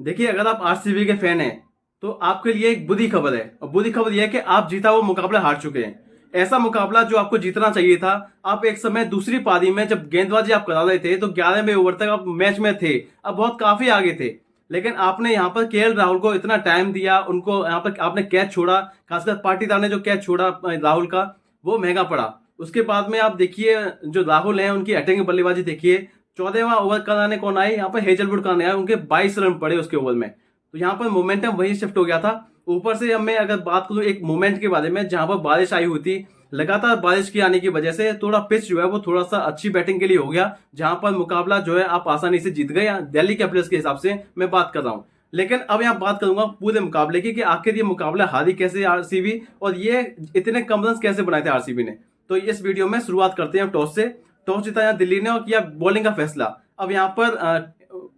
देखिए, अगर आप आरसीबी के फैन हैं तो आपके लिए एक बुरी खबर है, और बुरी खबर यह है कि आप जीता वो मुकाबला हार चुके हैं। ऐसा मुकाबला जो आपको जीतना चाहिए था। आप एक समय दूसरी पारी में जब गेंदबाजी आप करा रहे थे तो 11वें ओवर तक आप मैच में थे, अब बहुत काफी आगे थे। लेकिन आपने यहाँ पर केएल राहुल को इतना टाइम दिया, उनको यहाँ पर आपने कैच छोड़ा, खासकर पाटीदार ने जो कैच छोड़ा राहुल का, वो महंगा पड़ा। उसके बाद में आप देखिए, जो राहुल हैं उनकी अटैकिंग बल्लेबाजी देखिए। 14वां ओवर कराने कौन आए यहाँ पर, हेजलवुड कराने आए, उनके 22 रन पड़े उसके ओवर में। तो यहाँ पर मोमेंटम वही शिफ्ट हो गया था। ऊपर से अब मैं अगर बात करूं एक मोमेंट के बारे में, जहां पर बारिश आई हुई थी, लगातार बारिश की आने की वजह से थोड़ा पिच जो है वो थोड़ा सा अच्छी बैटिंग के लिए हो गया, जहां पर मुकाबला जो है आप आसानी से जीत गए। दिल्ली कैपिटल्स के हिसाब से मैं बात कर रहा हूं। लेकिन अब यहाँ बात करूंगा पूरे मुकाबले की कि आखिर ये मुकाबला हारी कैसे आरसीबी, और ये इतने कम रन कैसे बनाए थे आरसीबी ने। तो इस वीडियो में शुरुआत करते हैं टॉस से। टॉस जीता दिल्ली ने और किया बॉलिंग का फैसला। अब यहाँ पर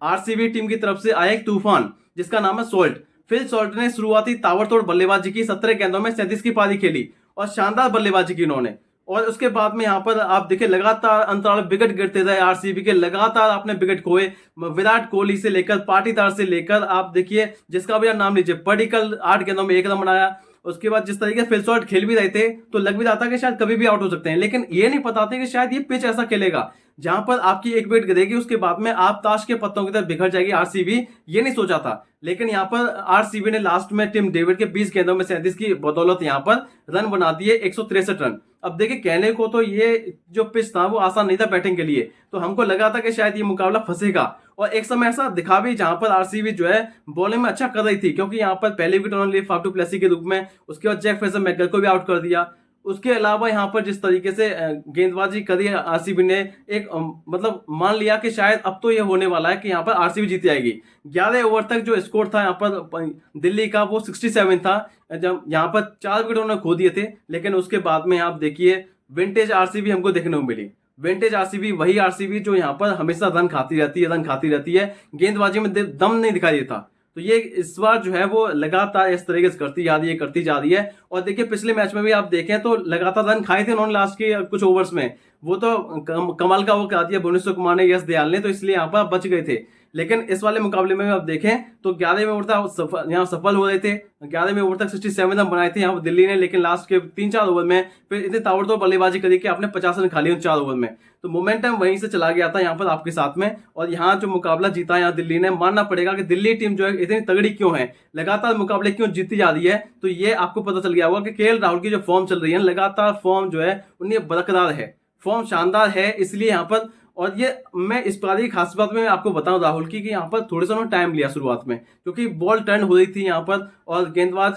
आरसीबी टीम की तरफ से आया एक तूफान जिसका नाम है सोल्ट। फिल सॉल्ट ने शुरुआती ताबड़तोड़ बल्लेबाजी की, 17 गेंदों में 37 की पारी खेली और शानदार बल्लेबाजी की उन्होंने। और उसके बाद में यहाँ पर आप देखिए लगातार अंतराल विकेट गिरते रहे आरसीबी के, लगातार आपने विकेट खोए। विराट कोहली से लेकर पाटीदार से लेकर आप देखिए जिसका भी आप नाम लीजिए, पडिक्कल 8 गेंदों में 1 रन बनाया। उसके बाद जिस तरीके से फिल सॉल्ट खेल भी रहे थे तो लग भी रहा था कि शायद कभी भी आउट हो सकते हैं, लेकिन ये नहीं पता था कि शायद ये पिच ऐसा खेलेगा जहां पर आपकी एक विकेट गिरेगी, उसके बाद में आप ताश के पत्तों की तरफ बिखर जाएगी आरसीबी। ये नहीं सोचा था। लेकिन यहाँ पर आरसीबी ने लास्ट में टिम डेविड के 20 गेंदों में 37 की बदौलत यहाँ पर रन बना दिए, 163 रन। अब देखिए, कहने को तो ये जो पिच था वो आसान नहीं था बैटिंग के लिए, तो हमको लगा था कि शायद ये मुकाबला फंसेगा। और एक समय ऐसा दिखा भी जहां पर आरसीबी जो है बॉलिंग में अच्छा कर रही थी, क्योंकि यहाँ पर पहले विकेट उन्होंने लिए फाफ डू प्लेसी के रूप में। उसके बाद जैक फ्रेजर मैकगल को भी आउट कर दिया। उसके अलावा यहाँ पर जिस तरीके से गेंदबाजी करी आरसीबी ने, एक मतलब मान लिया कि शायद अब तो ये होने वाला है कि यहाँ पर आरसीबी जीत जाएगी। 11 ओवर तक जो स्कोर था यहाँ पर दिल्ली का वो 67 था, जब यहाँ पर 4 विकेट उन्होंने खो दिए थे। लेकिन उसके बाद में आप देखिए विंटेज आरसीबी हमको देखने को मिली। विंटेज आरसीबी वही आरसीबी जो यहाँ पर हमेशा रन खाती रहती है, रन खाती रहती है, गेंदबाजी में दम नहीं दिखाई देता। तो ये इस बार जो है वो लगातार इस तरीके से करती जा रही है, करती जा रही है। और देखिए पिछले मैच में भी आप देखें तो लगातार रन खाए थे उन्होंने लास्ट के कुछ ओवर्स में। वो तो कमाल का वो करा दिया भुवनेश्वर कुमार ने, यश दयाल ने, तो इसलिए यहाँ पर बच गए थे। लेकिन इस वाले मुकाबले में आप देखें तो 11वें ओवर तक यहाँ सफल हो रहे थे। 11वें ओवर तक 67 रन बनाए थे यहाँ दिल्ली ने, लेकिन लास्ट के 3-4 ओवर में फिर इतनी ताबड़तोड़ बल्लेबाजी करी कि आपने 50 रन खा लिए उन 4 ओवर में। तो मोमेंटम वहीं से चला गया था यहाँ पर आपके साथ में। और यहाँ जो मुकाबला जीता यहाँ दिल्ली ने, मानना पड़ेगा कि दिल्ली टीम जो है इतनी तगड़ी क्यों है, लगातार मुकाबले क्यों जीती जा रही है। तो ये आपको पता चल गया होगा कि केएल राहुल की जो फॉर्म चल रही है, लगातार फॉर्म जो है उन्हें बरकरार है, फॉर्म शानदार है, इसलिए यहाँ पर। और ये मैं इस बार की खास बात में आपको बताऊं राहुल की, कि यहाँ पर थोड़ा सा उन्होंने टाइम लिया शुरुआत में, क्योंकि बॉल टर्न हो रही थी यहाँ पर और गेंदबाज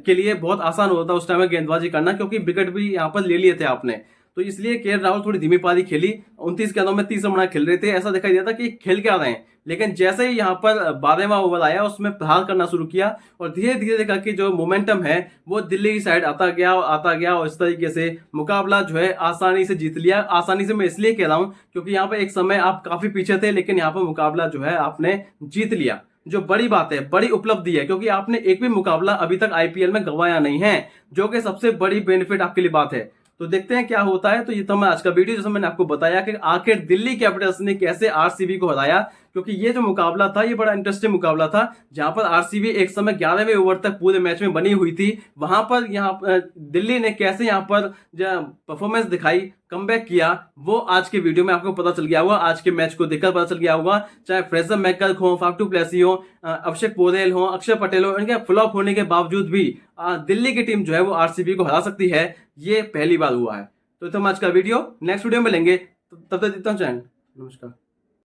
के लिए बहुत आसान होता था उस टाइम में गेंदबाजी करना, क्योंकि विकेट भी यहाँ पर ले लिए थे आपने। तो इसलिए केएल राहुल थोड़ी धीमी पारी खेली, 29 गेंदों में 30 रन खेल रहे थे, ऐसा दिखाई दिया था कि खेल क्या रहे हैं। लेकिन जैसे ही यहाँ पर 12वां ओवर आया उसमें प्रहार करना शुरू किया, और धीरे धीरे देखा कि जो मोमेंटम है वो दिल्ली की साइड आता गया और आता गया, और इस तरीके से मुकाबला जो है आसानी से जीत लिया। आसानी से मैं इसलिए कह रहा हूं क्योंकि यहाँ पर एक समय आप काफी पीछे थे, लेकिन यहाँ पर मुकाबला जो है आपने जीत लिया, जो बड़ी बात है, बड़ी उपलब्धि है, क्योंकि आपने एक भी मुकाबला अभी तक आईपीएल में गंवाया नहीं है, जो कि सबसे बड़ी बेनिफिट आपके लिए बात है। तो देखते हैं क्या होता है। तो ये तो मैं आज का वीडियो, जैसे मैंने आपको बताया कि आखिर दिल्ली कैपिटल्स ने कैसे आरसीबी को हराया, क्योंकि ये जो मुकाबला था ये बड़ा इंटरेस्टिंग मुकाबला था, जहां पर आरसीबी एक समय 11वें ओवर तक पूरे मैच में बनी हुई थी। वहां पर यहाँ दिल्ली ने कैसे यहाँ पर परफॉर्मेंस दिखाई, कमबैक किया, वो आज के वीडियो में आपको पता चल गया होगा। आज के मैच को देखकर पता चल गया होगा, चाहे फ्रेजर मैकगल हो, फाफ डू प्लेसी हो, अभिषेक पोरेल हो, अक्षर पटेल हो, इनके फ्लॉप होने के बावजूद भी दिल्ली की टीम जो है वो आरसीबी को हरा सकती है, ये पहली बार हुआ है। तो आज का वीडियो, नेक्स्ट वीडियो में मिलेंगे, तब तक देता हूं चैनल। नमस्कार।